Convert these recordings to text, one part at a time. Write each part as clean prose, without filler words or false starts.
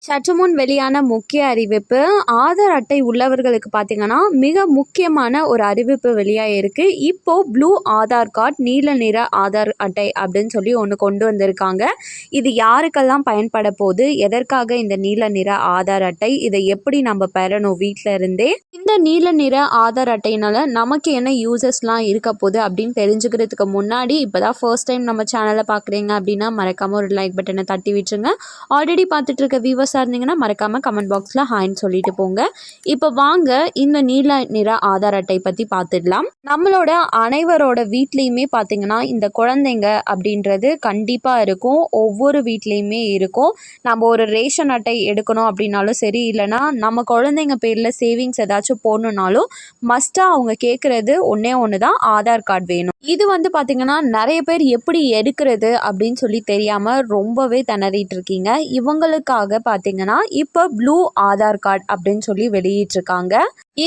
சற்று முன் வெளியான முக்கிய அறிவிப்பு. ஆதார் அட்டை உள்ளவர்களுக்கு பார்த்தீங்கன்னா மிக முக்கியமான ஒரு அறிவிப்பு வெளியாயிருக்கு. இப்போ ப்ளூ ஆதார் கார்டு, நீல நிற ஆதார் அட்டை அப்படின்னு சொல்லி ஒன்று கொண்டு வந்திருக்காங்க. இது யாருக்கெல்லாம் பயன்பட போகுது, எதற்காக இந்த நீல நிற ஆதார் அட்டை, இதை எப்படி நம்ம பெறணும் வீட்டில் இருந்தே, இந்த நீல நிற ஆதார் அட்டையினால நமக்கு என்ன யூசஸ்லாம் இருக்க போகுது அப்படின்னு தெரிஞ்சுக்கிறதுக்கு முன்னாடி இப்போதான் ஃபர்ஸ்ட் டைம் நம்ம சேனலை பார்க்குறீங்க அப்படின்னா மறக்காமல் ஒரு லைக் பட்டனை தட்டி விட்டுருங்க. ஆல்ரெடி பார்த்துட்டு இருக்க வியூவர்ஸாக இருந்தீங்கன்னா மறக்காமல் கமெண்ட் பாக்ஸில் ஹாய்ன்னு சொல்லிட்டு போங்க. இப்போ வாங்க இந்த நீல நிற ஆதார் அட்டை பற்றி பார்த்துடலாம். நம்மளோட அனைவரோட வீட்லேயுமே பார்த்தீங்கன்னா இந்த குழந்தைங்க அப்படின்றது கண்டிப்பாக இருக்கும். ஒவ்வொரு வீட்லேயுமே இருக்கும். நம்ம ஒரு ரேஷன் அட்டை எடுக்கணும் அப்படின்னாலும் சரி, இல்லைனா நம்ம குழந்தைங்க பேரில் சேவிங்ஸ் ஏதாச்சும் போடணுன்னாலும் மஸ்ட்டாக அவங்க கேட்குறது ஒன்றே ஒன்று தான், ஆதார் கார்டு வேணும். இது வந்து பார்த்திங்கன்னா நிறைய பேர் எப்படி எடுக்கிறது அப்படின்னு சொல்லி தெரியாமல் ரொம்பவே திணறிட்டு இருக்கீங்க. இவங்களுக்காக பார்த்தீங்கன்னா இப்போ ப்ளூ ஆதார் கார்டு அப்படின்னு சொல்லி வெளியிட்டிருக்காங்க.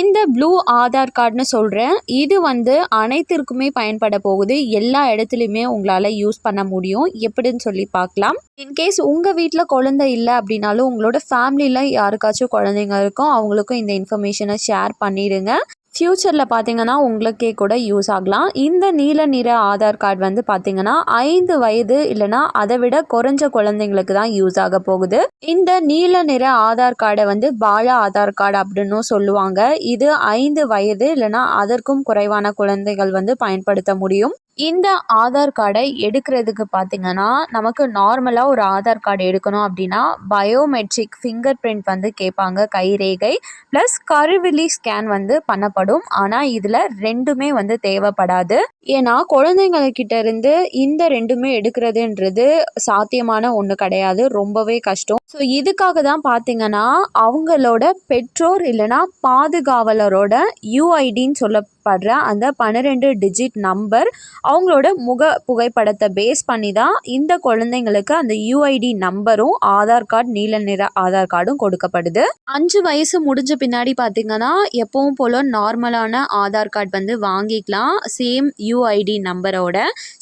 இந்த ப்ளூ ஆதார் கார்டுன்னு சொல்கிறேன், இது வந்து அனைத்திற்குமே பயன்பட போகுது. எல்லா இடத்துலையுமே உங்களால் யூஸ் பண்ண முடியும். எப்படின்னு சொல்லி பார்க்கலாம். இன்கேஸ் உங்கள் வீட்டில் குழந்தை இல்லை அப்படின்னாலும் உங்களோட ஃபேமிலியில் யாருக்காச்சும் குழந்தைங்க இருக்கும், அவங்களுக்கும் இந்த இன்ஃபர்மேஷனை ஷேர் பண்ணிடுங்க. ஃப்யூச்சரில் பார்த்தீங்கன்னா உங்களுக்கே கூட யூஸ் ஆகலாம். இந்த நீல நிற ஆதார் கார்டு வந்து பார்த்தீங்கன்னா 5 வயது இல்லைனா அதை விட குறைஞ்ச குழந்தைங்களுக்கு தான் யூஸ் ஆக போகுது. இந்த நீல நிற ஆதார் கார்டை வந்து பால ஆதார் கார்டு அப்படின்னு சொல்லுவாங்க. இது 5 வயது இல்லைனா அதற்கும் குறைவான குழந்தைகள் வந்து பயன்படுத்த முடியும். இந்த ஆதார் கார்டை எடுக்கிறதுக்கு பார்த்தீங்கன்னா நமக்கு நார்மலாக ஒரு ஆதார் கார்டு எடுக்கணும் அப்படின்னா பயோமெட்ரிக் ஃபிங்கர் பிரிண்ட் வந்து கேட்பாங்க, கைரேகை ப்ளஸ் கருவிழி ஸ்கேன் வந்து பண்ணப்படும். ஆனால் இதில் ரெண்டுமே வந்து தேவைப்படாது. ஏன்னா குழந்தைங்கக்கிட்ட இருந்து இந்த ரெண்டுமே எடுக்கிறதுன்றது சாத்தியமான ஒன்று கிடையாது, ரொம்பவே கஷ்டம். ஸோ இதுக்காக தான் பார்த்தீங்கன்னா அவங்களோட பெற்றோர் இல்லைனா பாதுகாவலரோட யூஐடின்னு சொல்லப்படுற அந்த 12 டிஜிட் நம்பர், அவங்களோட முக புகைப்படத்தை பேஸ் பண்ணி தான் இந்த குழந்தைங்களுக்கு அந்த யூஐடி நம்பரும் ஆதார் கார்டு, நீல நிற ஆதார் கார்டும் கொடுக்கப்படுது. 5 வயசு முடிஞ்ச பின்னாடி பார்த்தீங்கன்னா எப்பவும் போல நார்மலான ஆதார் கார்டு வந்து வாங்கிக்கலாம், சேம் யூஐடி நம்பரோட.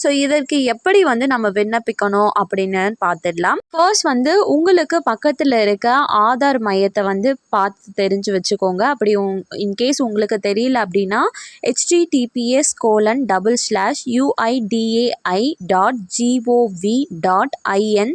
ஸோ இதற்கு எப்படி வந்து நம்ம விண்ணப்பிக்கணும் அப்படின்னு பார்த்துடலாம். ஃபர்ஸ்ட் வந்து உங்களுக்கு பக்கத்தில் இருக்க ஆதார் மையத்தை வந்து பார்த்து தெரிஞ்சு வச்சுக்கோங்க. அப்படி இன்கேஸ் உங்களுக்கு தெரியல அப்படின்னா https://uidai.gov.in/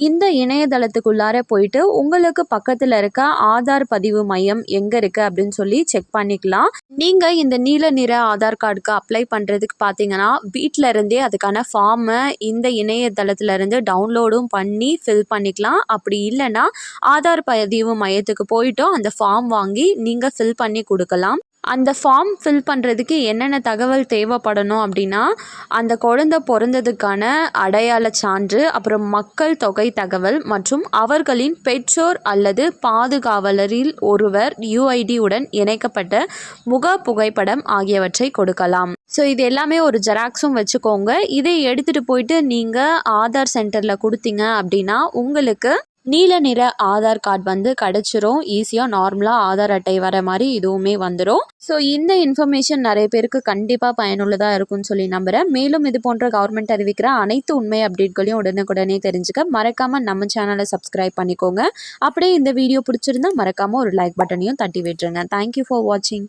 இந்த இணையதளத்துக்குள்ளார போயிட்டு உங்களுக்கு பக்கத்தில் இருக்க ஆதார் பதிவு மையம் எங்கே இருக்குது அப்படின்னு சொல்லி செக் பண்ணிக்கலாம். நீங்கள் இந்த நீல நிற ஆதார் கார்டுக்கு அப்ளை பண்ணுறதுக்கு பார்த்தீங்கன்னா வீட்டில் இருந்தே அதுக்கான ஃபார்மை இந்த இணையதளத்திலிருந்து டவுன்லோடும் பண்ணி ஃபில் பண்ணிக்கலாம். அப்படி இல்லைன்னா ஆதார் பதிவு மையத்துக்கு போயிட்டோம் அந்த ஃபார்ம் வாங்கி நீங்கள் ஃபில் பண்ணி கொடுக்கலாம். அந்த ஃபார்ம் ஃபில் பண்ணுறதுக்கு என்னென்ன தகவல் தேவைப்படணும் அப்படின்னா அந்த குழந்தை பிறந்ததுக்கான அடையாள சான்று, அப்புறம் மக்கள் தொகை தகவல் மற்றும் அவர்களின் பெற்றோர் அல்லது பாதுகாவலரில் ஒருவர் யூஐடி உடன் இணைக்கப்பட்ட முக புகைப்படம் ஆகியவற்றை கொடுக்கலாம். ஸோ இது எல்லாமே ஒரு ஜெராக்ஸும் வச்சுக்கோங்க. இதை எடுத்துகிட்டு போயிட்டு நீங்கள் ஆதார் சென்டரில் கொடுத்தீங்க அப்படின்னா உங்களுக்கு நீல நிற ஆதார் கார்டு வந்து கிடச்சிரும். ஈஸியாக நார்மலாக ஆதார் அட்டை வர மாதிரி இதுவுமே வந்துடும். ஸோ இந்த இன்ஃபர்மேஷன் நிறைய பேருக்கு கண்டிப்பாக பயனுள்ளதாக இருக்கும்னு சொல்லி நம்புகிறேன். மேலும் இது போன்ற கவர்மெண்ட் அறிவிக்கிற அனைத்து உண்மை அப்டேட்களையும் உடனுக்குடனே தெரிஞ்சுக்க மறக்காமல் நம்ம சேனலை சப்ஸ்கிரைப் பண்ணிக்கோங்க. அப்படியே இந்த வீடியோ பிடிச்சிருந்தா மறக்காமல் ஒரு லைக் பட்டனையும் தட்டி விட்டுருங்க. தேங்க்யூ ஃபார் வாட்சிங்.